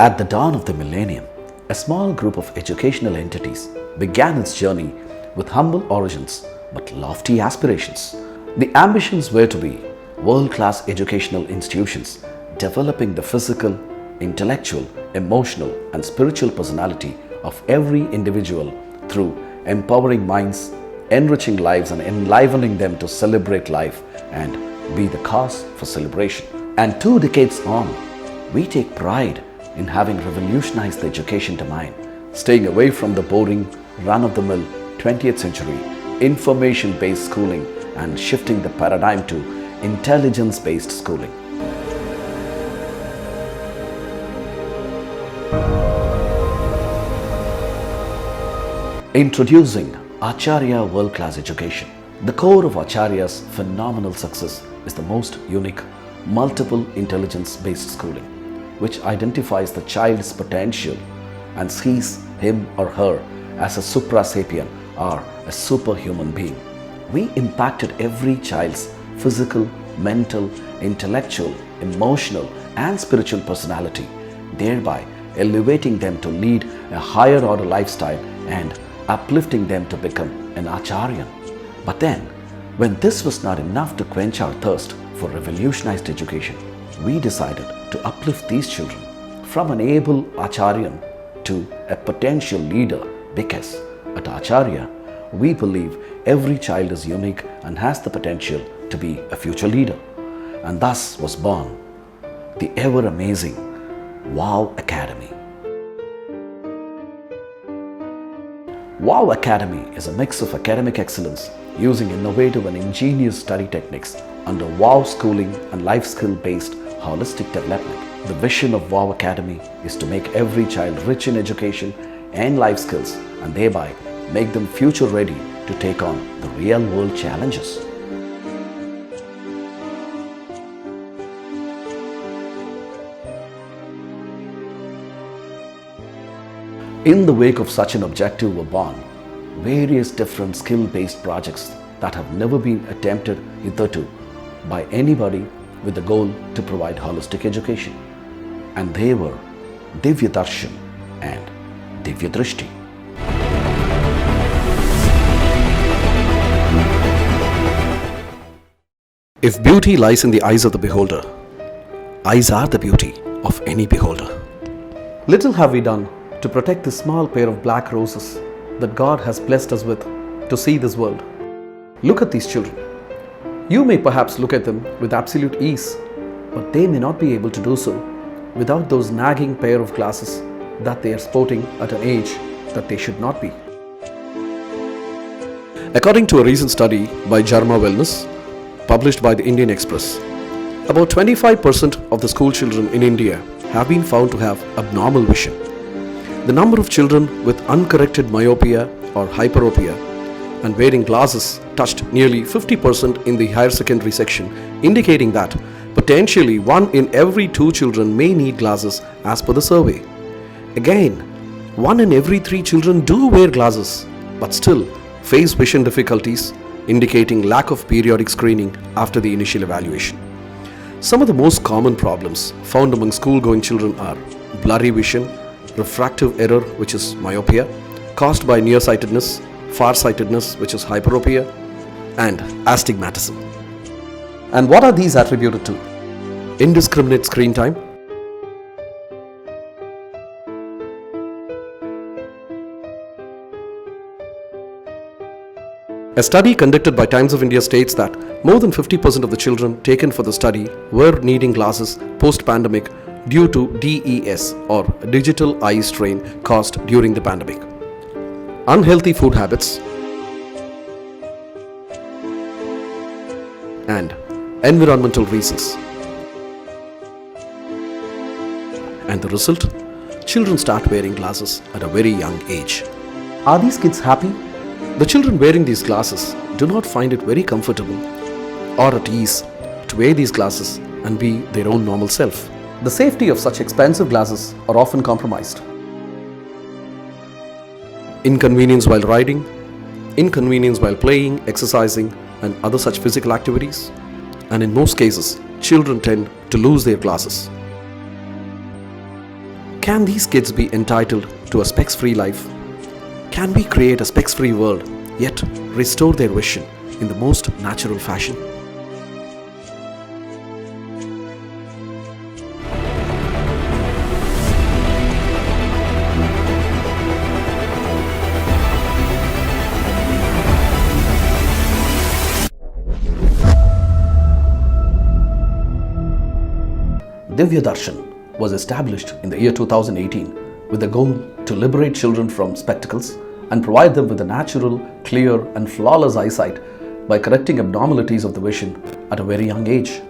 At the dawn of the millennium, a small group of educational entities began its journey with humble origins but lofty aspirations. The ambitions were to be world-class educational institutions developing the physical, intellectual, emotional, and spiritual personality of every individual through empowering minds, enriching lives, and enlivening them to celebrate life and be the cause for celebration. And 2 decades on, we take pride in having revolutionized the education domain, staying away from the boring, run-of-the-mill 20th century information-based schooling and shifting the paradigm to intelligence-based schooling. Introducing Acharya World-Class Education. The core of Acharya's phenomenal success is the most unique, multiple intelligence-based schooling, which identifies the child's potential and sees him or her as a supra-sapient or a superhuman being. We impacted every child's physical, mental, intellectual, emotional, and spiritual personality, thereby elevating them to lead a higher order lifestyle and uplifting them to become an Acharyan. But then, when this was not enough to quench our thirst for revolutionized education, we decided to uplift these children from an able Acharyan to a potential leader, because at Acharya, we believe every child is unique and has the potential to be a future leader. And thus was born the ever-amazing WOW Academy. WOW Academy is a mix of academic excellence using innovative and ingenious study techniques under WOW schooling and life skill-based holistic development. The vision of WOW Academy is to make every child rich in education and life skills and thereby make them future ready to take on the real world challenges. In the wake of such an objective were born various different skill-based projects that have never been attempted hitherto by anybody with the goal to provide holistic education. And they were Divya Drashti and Divya Drashti. If beauty lies in the eyes of the beholder, eyes are the beauty of any beholder. Little have we done to protect this small pair of black roses that God has blessed us with to see this world. Look at these children. You may perhaps look at them with absolute ease, but they may not be able to do so without those nagging pair of glasses that they are sporting at an age that they should not be. According to a recent study by Jarma Wellness, published by the Indian Express, about 25% of the school children in India have been found to have abnormal vision. The number of children with uncorrected myopia or hyperopia and wearing glasses touched nearly 50% in the higher secondary section, indicating that potentially 1 in every 2 children may need glasses as per the survey. Again, 1 in every 3 children do wear glasses but still face vision difficulties, indicating lack of periodic screening after the initial evaluation. Some of the most common problems found among school-going children are blurry vision, refractive error, which is myopia, caused by nearsightedness, farsightedness, which is hyperopia, and astigmatism. And what are these attributed to? Indiscriminate screen time, a study conducted by Times of India states that more than 50% of the children taken for the study were needing glasses post-pandemic due to DES or digital eye strain caused during the pandemic. Unhealthy food habits and environmental reasons. And the result? Children start wearing glasses at a very young age. Are these kids happy? The children wearing these glasses do not find it very comfortable or at ease to wear these glasses and be their own normal self. The safety of such expensive glasses are often compromised. Inconvenience while riding, inconvenience while playing, exercising, and other such physical activities. And in most cases, children tend to lose their glasses. Can these kids be entitled to a specs-free life? Can we create a specs-free world yet restore their vision in the most natural fashion? Divya Darshan was established in the year 2018 with the goal to liberate children from spectacles and provide them with a natural, clear and flawless eyesight by correcting abnormalities of the vision at a very young age.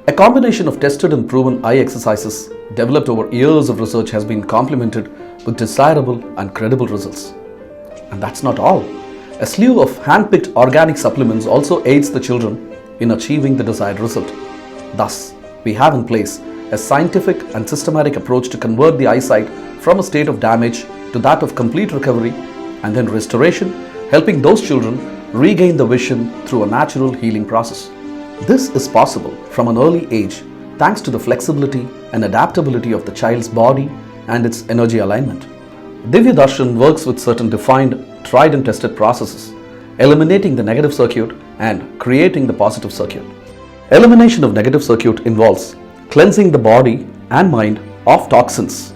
A combination of tested and proven eye exercises developed over years of research has been complemented with desirable and credible results. And that's not all. A slew of hand-picked organic supplements also aids the children in achieving the desired result. Thus, we have in place a scientific and systematic approach to convert the eyesight from a state of damage to that of complete recovery and then restoration, helping those children regain the vision through a natural healing process. This is possible from an early age thanks to the flexibility and adaptability of the child's body and its energy alignment. Divya Darshan works with certain defined, tried and tested processes, eliminating the negative circuit and creating the positive circuit. Elimination of negative circuit involves cleansing the body and mind of toxins,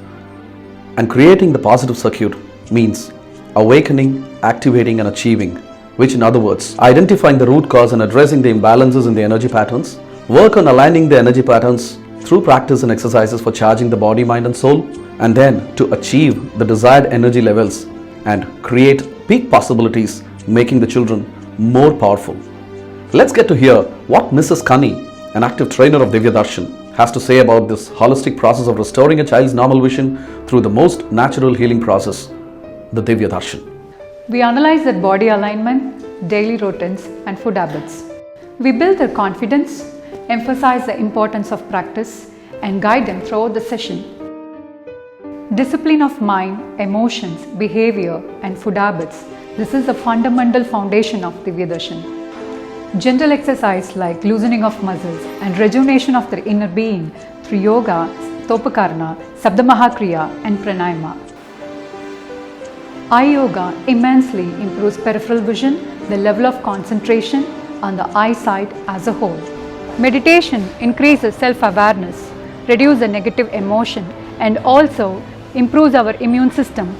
and creating the positive circuit means awakening, activating and achieving, which in other words, identifying the root cause and addressing the imbalances in the energy patterns, work on aligning the energy patterns through practice and exercises for charging the body, mind and soul, and then to achieve the desired energy levels and create peak possibilities, making the children more powerful. Let's get to hear what Mrs. Kani, an active trainer of Divya Darshan, has to say about this holistic process of restoring a child's normal vision through the most natural healing process, the Divya Darshan. We analyze their body alignment, daily routines and food habits. We build their confidence, emphasize the importance of practice and guide them throughout the session. Discipline of mind, emotions, behavior and food habits. This is the fundamental foundation of Divya Darshan. Gentle exercise like loosening of muscles and rejuvenation of their inner being through yoga, Stopakarana, Sabdamahakriya and Pranayama. Eye yoga immensely improves peripheral vision, the level of concentration on the eyesight as a whole. Meditation increases self-awareness, reduces the negative emotion and also improves our immune system.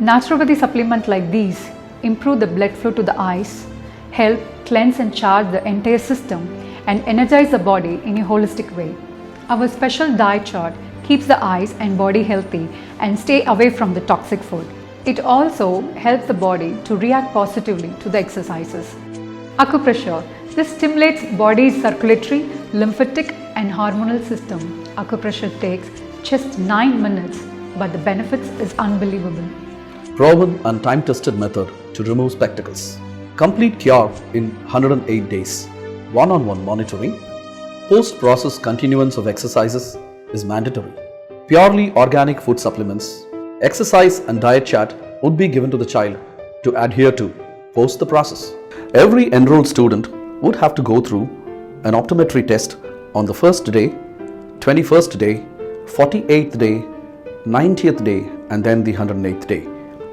Naturopathy supplements like these improve the blood flow to the eyes, help cleanse and charge the entire system and energize the body in a holistic way. Our special diet chart keeps the eyes and body healthy and stay away from the toxic food. It also helps the body to react positively to the exercises. Acupressure. This stimulates body's circulatory, lymphatic and hormonal system. Acupressure takes just 9 minutes, but the benefits is unbelievable. Proven and time-tested method to remove spectacles. Complete cure in 108 days. One-on-one monitoring. Post-process continuance of exercises is mandatory. Purely organic food supplements, exercise and diet chart would be given to the child to adhere to post the process. Every enrolled student would have to go through an optometry test on the first day, 21st day, 48th day, 90th day and then the 108th day.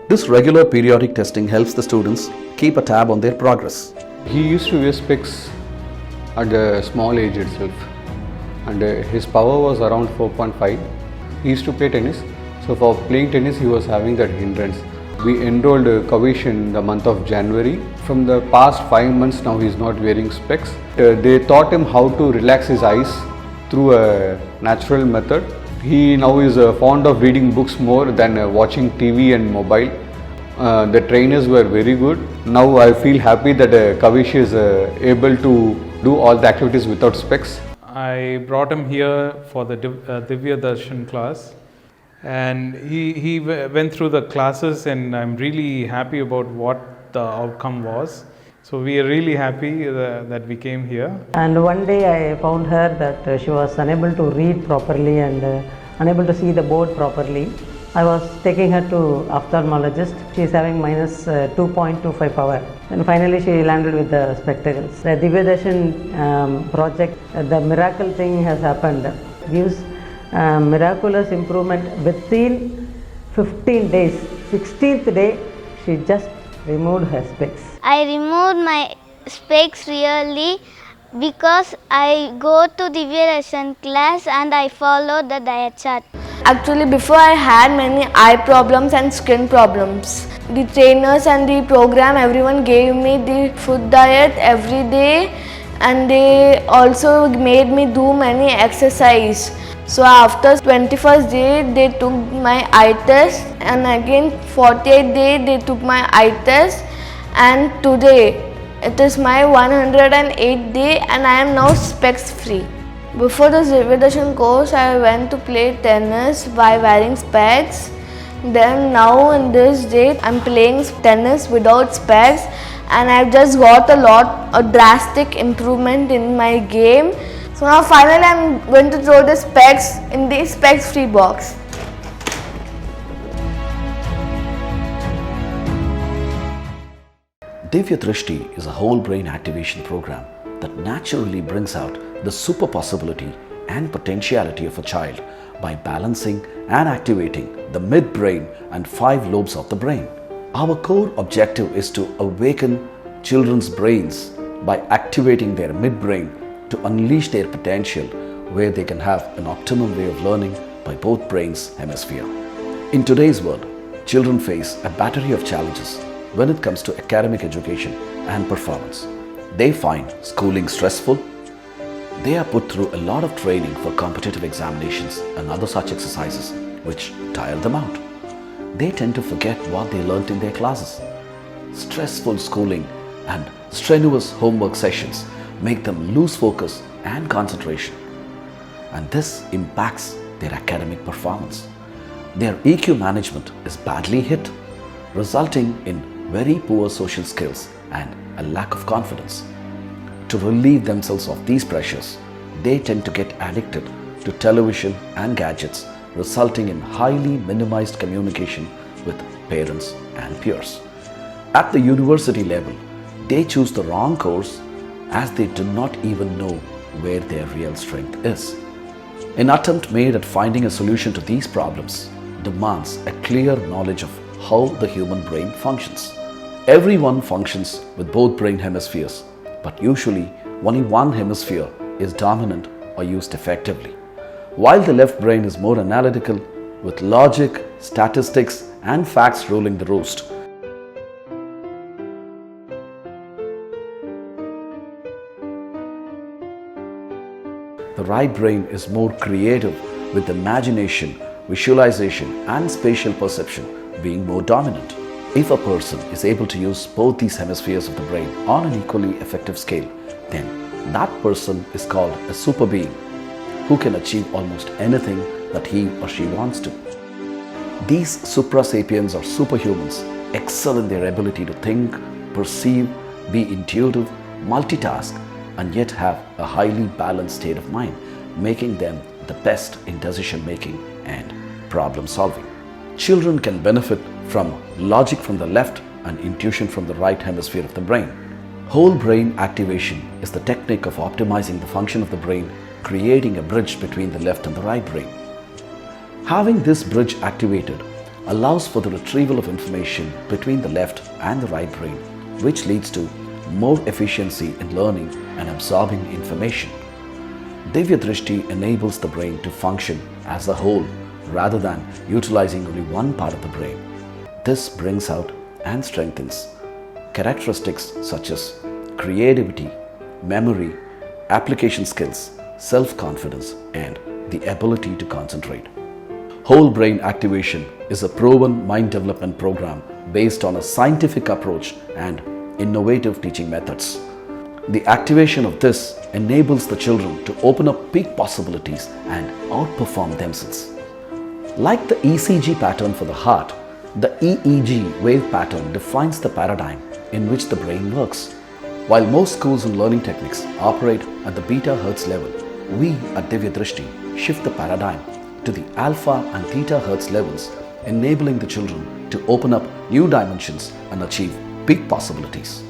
This regular periodic testing helps the students keep a tab on their progress. He used to wear specs at a small age itself, and his power was around 4.5. He used to play tennis, so for playing tennis he was having that hindrance. We enrolled Kavish in the month of January. From the past 5 months now he is not wearing specs. They taught him how to relax his eyes through a natural method. He now is fond of reading books more than watching TV and mobile. The trainers were very good. Now I feel happy that Kavish is able to do all the activities without specs. I brought him here for the Divya Darshan class, and he went through the classes, and I'm really happy about what the outcome was. So we are really happy that we came here. And one day I found her that she was unable to read properly and unable to see the board properly. I was taking her to ophthalmologist. She is having minus 2.25 power. And finally she landed with the spectacles. The Divya Darshan project, the miracle thing has happened. Gives miraculous improvement within 15 days. 16th day, she just removed her specs. I removed my specs really because I go to Divya Drashti class and I follow the diet chart. Actually, before I had many eye problems and skin problems. The trainers and the program, everyone gave me the food diet every day, and they also made me do many exercise. So after 21st day, they took my eye test, and again 48th day they took my eye test, and today it is my 108th day and I am now specs free. Before this Divya Drashti course, I went to play tennis by wearing specs. Then now in this day, I'm playing tennis without specs, and I've just got a drastic improvement in my game. So now finally I'm going to throw the specs in the specs free box. Divya Drashti is a whole brain activation program that naturally brings out the super possibility and potentiality of a child by balancing and activating the midbrain and 5 lobes of the brain. Our core objective is to awaken children's brains by activating their midbrain to unleash their potential, where they can have an optimum way of learning by both brains hemisphere. In today's world, children face a battery of challenges when it comes to academic education and performance. They find schooling stressful. They are put through a lot of training for competitive examinations and other such exercises which tire them out. They tend to forget what they learnt in their classes. Stressful schooling and strenuous homework sessions make them lose focus and concentration, and this impacts their academic performance. Their EQ management is badly hit, resulting in very poor social skills and a lack of confidence. To relieve themselves of these pressures, they tend to get addicted to television and gadgets, resulting in highly minimized communication with parents and peers. At the university level, they choose the wrong course as they do not even know where their real strength is. An attempt made at finding a solution to these problems demands a clear knowledge of how the human brain functions. Everyone functions with both brain hemispheres, but usually only one hemisphere is dominant or used effectively. While the left brain is more analytical, with logic, statistics, and facts ruling the roost. The right brain is more creative, with imagination, visualization, and spatial perception being more dominant. If a person is able to use both these hemispheres of the brain on an equally effective scale, then that person is called a super being who can achieve almost anything that he or she wants to. These supra sapiens or superhumans excel in their ability to think, perceive, be intuitive, multitask, and yet have a highly balanced state of mind, making them the best in decision making and problem solving. Children can benefit from logic from the left and intuition from the right hemisphere of the brain. Whole brain activation is the technique of optimizing the function of the brain, creating a bridge between the left and the right brain. Having this bridge activated allows for the retrieval of information between the left and the right brain, which leads to more efficiency in learning and absorbing information. Divya Drashti enables the brain to function as a whole rather than utilizing only one part of the brain. This brings out and strengthens characteristics such as creativity, memory, application skills, self-confidence, and the ability to concentrate. Whole brain activation is a proven mind development program based on a scientific approach and innovative teaching methods. The activation of this enables the children to open up peak possibilities and outperform themselves. Like the ECG pattern for the heart, the EEG wave pattern defines the paradigm in which the brain works. While most schools and learning techniques operate at the beta hertz level, we at Divya Drashti shift the paradigm to the alpha and theta hertz levels, enabling the children to open up new dimensions and achieve peak possibilities.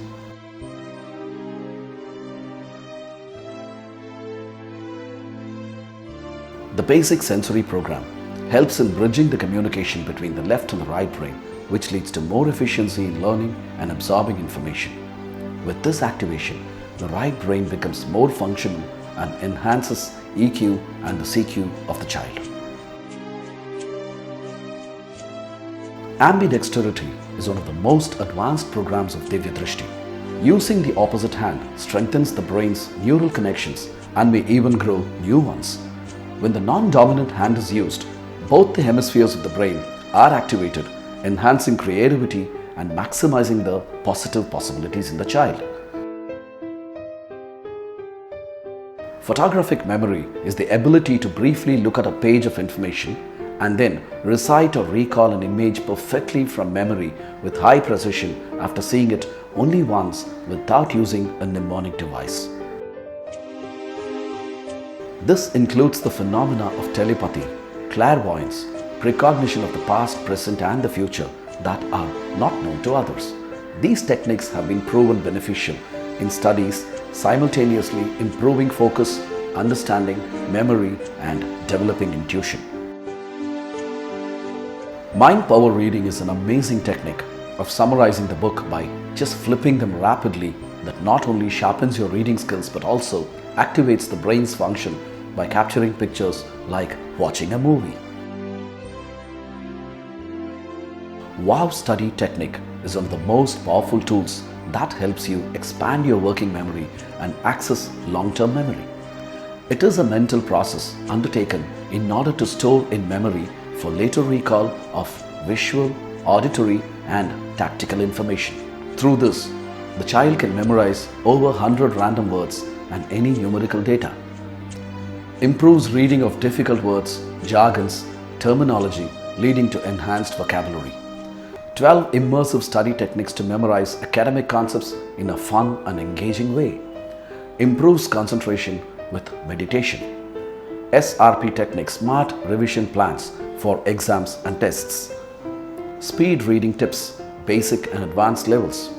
The basic sensory program helps in bridging the communication between the left and the right brain, which leads to more efficiency in learning and absorbing information. With this activation, the right brain becomes more functional and enhances EQ and the CQ of the child. Ambidexterity is one of the most advanced programs of Divya Drashti. Using the opposite hand strengthens the brain's neural connections and may even grow new ones. When the non-dominant hand is used, both the hemispheres of the brain are activated, enhancing creativity and maximizing the positive possibilities in the child. Photographic memory is the ability to briefly look at a page of information and then recite or recall an image perfectly from memory with high precision after seeing it only once without using a mnemonic device. This includes the phenomena of telepathy, clairvoyance, precognition of the past, present and the future that are not known to others. These techniques have been proven beneficial in studies, simultaneously improving focus, understanding, memory and developing intuition. Mind power reading is an amazing technique of summarizing the book by just flipping them rapidly that not only sharpens your reading skills but also activates the brain's function by capturing pictures like watching a movie. Wow Study technique is one of the most powerful tools that helps you expand your working memory and access long-term memory. It is a mental process undertaken in order to store in memory for later recall of visual, auditory and tactical information. Through this, the child can memorize over 100 random words and any numerical data. Improves reading of difficult words, jargons, terminology, leading to enhanced vocabulary. 12 immersive study techniques to memorize academic concepts in a fun and engaging way. Improves concentration with meditation. SRP technique, smart revision plans for exams and tests. Speed reading tips, basic and advanced levels.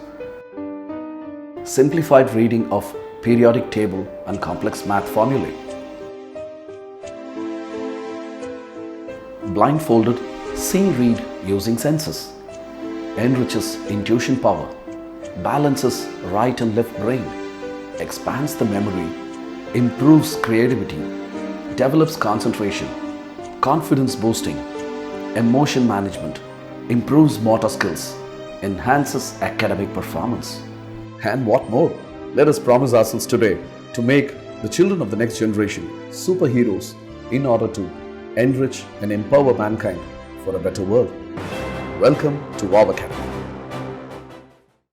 Simplified reading of periodic table and complex math formulae. Blindfolded see-read using senses. Enriches intuition power. Balances right and left brain. Expands the memory. Improves creativity. Develops concentration. Confidence boosting. Emotion management. Improves motor skills. Enhances academic performance. And what more? Let us promise ourselves today to make the children of the next generation superheroes in order to enrich and empower mankind for a better world. Welcome to Wow Academy.